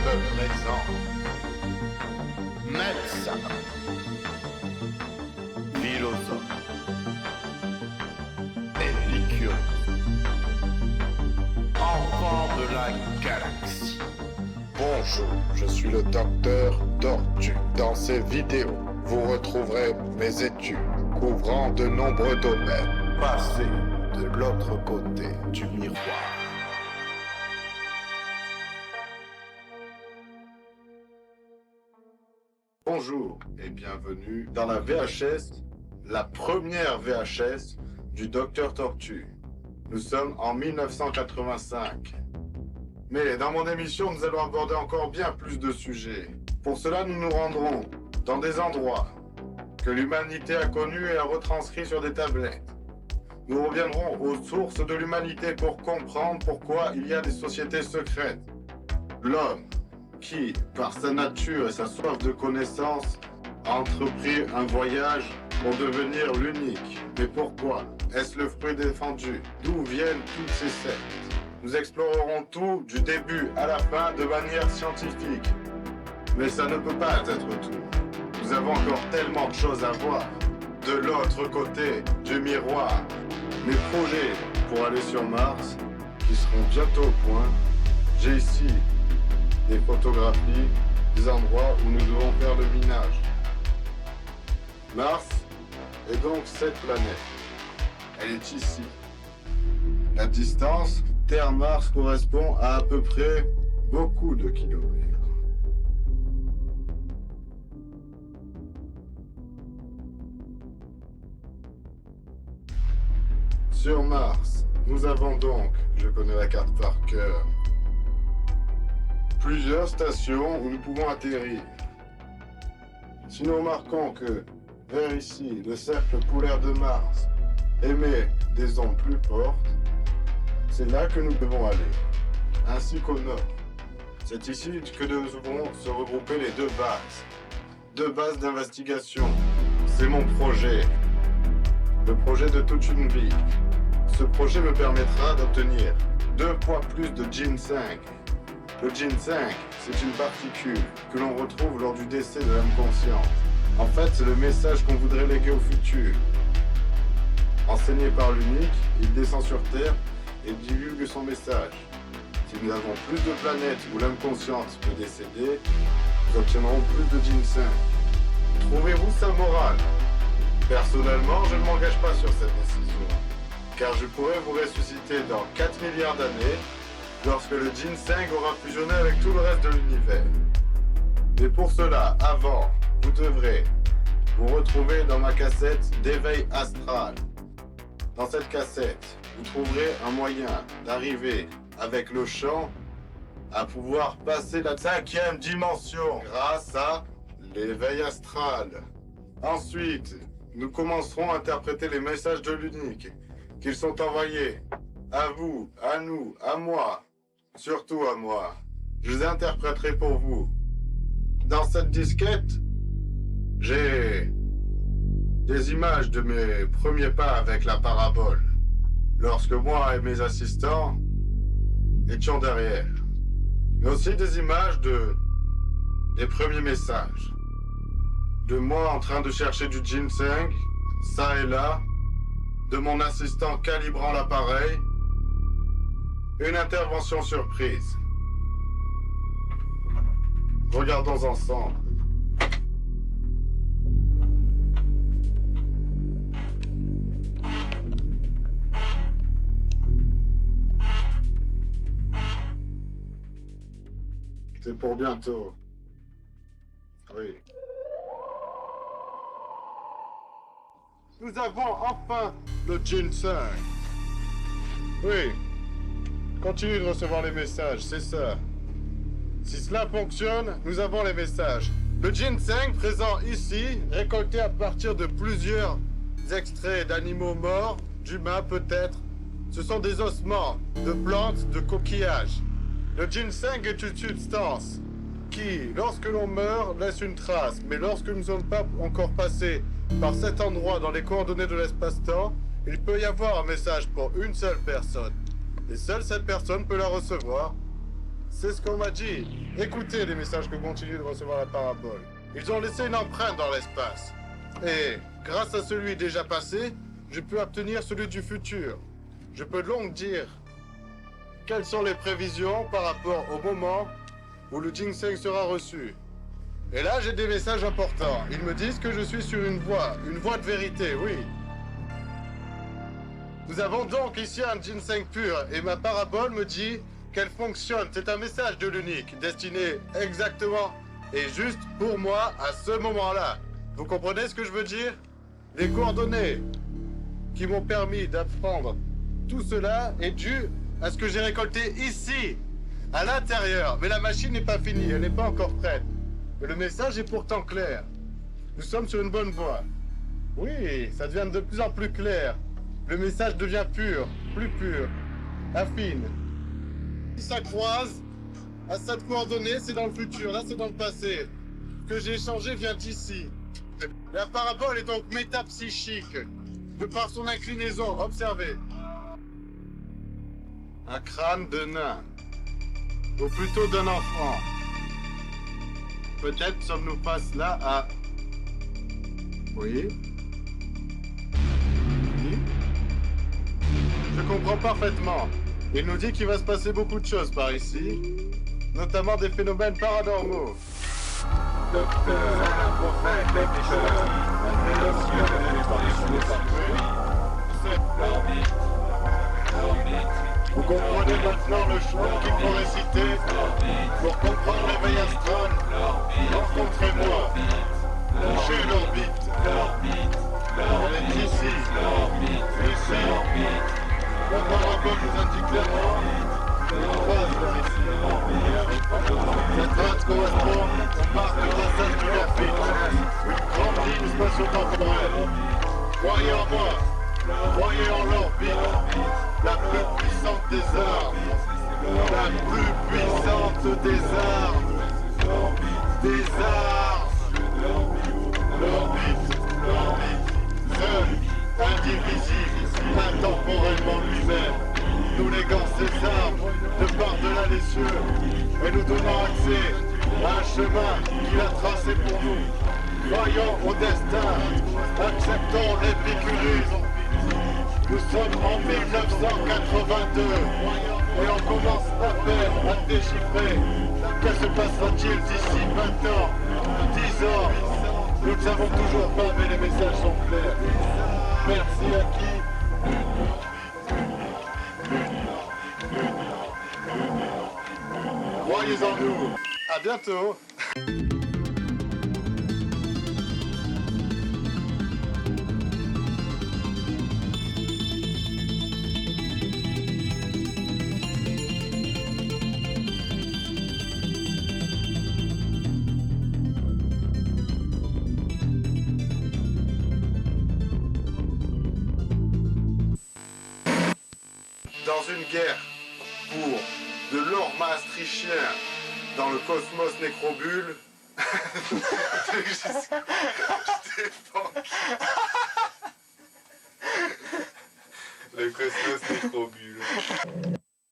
présente médecin, philosophe, épicurien, enfant de la galaxie. Bonjour, je suis le docteur Tortue. Dans ces vidéos, vous retrouverez mes études couvrant de nombreux domaines. Passé de l'autre côté du miroir. Bonjour et bienvenue dans la VHS, la première VHS du docteur Tortue. Nous sommes en 1985. Mais dans mon émission, nous allons aborder encore bien plus de sujets. Pour cela, nous nous rendrons dans des endroits que l'humanité a connus et a retranscrits sur des tablettes. Nous reviendrons aux sources de l'humanité pour comprendre pourquoi il y a des sociétés secrètes. L'homme, qui, par sa nature et sa soif de connaissance, a entrepris un voyage pour devenir l'unique. Mais pourquoi? Est-ce le fruit défendu? D'où viennent toutes ces sectes? Nous explorerons tout du début à la fin de manière scientifique. Mais ça ne peut pas être tout. Nous avons encore tellement de choses à voir. De l'autre côté du miroir. Mes projets pour aller sur Mars, qui seront bientôt au point. J'ai ici des photographies des endroits où nous devons faire le minage. Mars est donc cette planète. Elle est ici. La distance Terre-Mars correspond à peu près beaucoup de kilomètres. Sur Mars, nous avons donc, je connais la carte par cœur, plusieurs stations où nous pouvons atterrir. Si nous remarquons que, vers ici, le cercle polaire de Mars émet des ondes plus fortes, c'est là que nous devons aller, ainsi qu'au nord. C'est ici que devront se regrouper les deux bases d'investigation. C'est mon projet, le projet de toute une vie. Ce projet me permettra d'obtenir 2 fois plus de ginseng. Le ginseng, c'est une particule que l'on retrouve lors du décès de l'âme consciente. En fait, c'est le message qu'on voudrait léguer au futur. Enseigné par l'unique, il descend sur Terre et divulgue son message. Si nous avons plus de planètes où l'âme consciente peut décéder, nous obtiendrons plus de ginseng. Trouvez-vous ça moral? Personnellement, je ne m'engage pas sur cette décision, car je pourrais vous ressusciter dans 4 milliards d'années lorsque le ginseng aura fusionné avec tout le reste de l'univers. Mais pour cela, avant, vous devrez vous retrouver dans ma cassette d'éveil astral. Dans cette cassette, vous trouverez un moyen d'arriver avec le chant à pouvoir passer la 5e dimension grâce à l'éveil astral. Ensuite, nous commencerons à interpréter les messages de l'unique qu'ils sont envoyés à vous, à nous, à moi, surtout à moi. Je les interpréterai pour vous. Dans cette disquette, j'ai des images de mes premiers pas avec la parabole, lorsque moi et mes assistants étions derrière. Mais aussi des images des premiers messages. De moi en train de chercher du ginseng, ça et là, de mon assistant calibrant l'appareil, une intervention surprise. Regardons ensemble. C'est pour bientôt. Oui. Nous avons enfin le ginseng. Oui. Continue de recevoir les messages, c'est ça. Si cela fonctionne, nous avons les messages. Le ginseng présent ici, récolté à partir de plusieurs extraits d'animaux morts, d'humains peut-être, ce sont des ossements de plantes, de coquillages. Le ginseng est une substance qui, lorsque l'on meurt, laisse une trace. Mais lorsque nous ne sommes pas encore passés par cet endroit dans les coordonnées de l'espace-temps, il peut y avoir un message pour une seule personne. Et seule cette personne peut la recevoir. C'est ce qu'on m'a dit. Écoutez les messages que continue de recevoir la parabole. Ils ont laissé une empreinte dans l'espace. Et grâce à celui déjà passé, je peux obtenir celui du futur. Je peux donc dire quelles sont les prévisions par rapport au moment où le ginseng sera reçu. Et là, j'ai des messages importants. Ils me disent que je suis sur une voie de vérité, oui. Nous avons donc ici un ginseng pur et ma parabole me dit qu'elle fonctionne. C'est un message de l'unique, destiné exactement et juste pour moi à ce moment-là. Vous comprenez ce que je veux dire? Les coordonnées qui m'ont permis d'apprendre tout cela est dû à ce que j'ai récolté ici, à l'intérieur. Mais la machine n'est pas finie, elle n'est pas encore prête. Mais le message est pourtant clair. Nous sommes sur une bonne voie. Oui, ça devient de plus en plus clair. Le message devient pur, plus pur, affine. Si ça croise, à cette coordonnée, c'est dans le futur, là c'est dans le passé. Ce que j'ai échangé vient d'ici. La parabole est donc métapsychique, de par son inclinaison, observez. Un crâne de nain, ou plutôt d'un enfant. Peut-être sommes-nous face là à... Oui. Je comprends parfaitement. Il nous dit qu'il va se passer beaucoup de choses par ici, notamment des phénomènes paranormaux. Docteur, un prophète, lecteur, un ancien Vous comprenez maintenant le chemin qu'il faut réciter pour comprendre l'éveil astral. Rencontrez-moi. Touchez l'orbite. Elle est ici. Ici. La parabole nous indique clairement une phase de récit. Cette phase correspond au marque de passage de l'orbite. Une grande ligne spatio-temporelle. Croyez en moi. Croyez en l'orbite. La plus puissante des armes. La plus puissante des armes. Des armes. L'orbite. Seul, indivisible, intemporellement lui-même, nous léguant ses armes de par-delà les cieux et nous donnant accès à un chemin qu'il a tracé pour nous. Croyons au destin, acceptons l'épicurisme. Nous sommes en 1982 et on commence à peine à déchiffrer. Que se passera-t-il d'ici 20 ans, 10 ans? Nous ne savons toujours pas, mais les messages sont clairs. Merci à qui? Croyez en nous. À bientôt. Dans une guerre pour de l'or maastrichtien dans le cosmos nécrobule. Le cosmos nécrobule.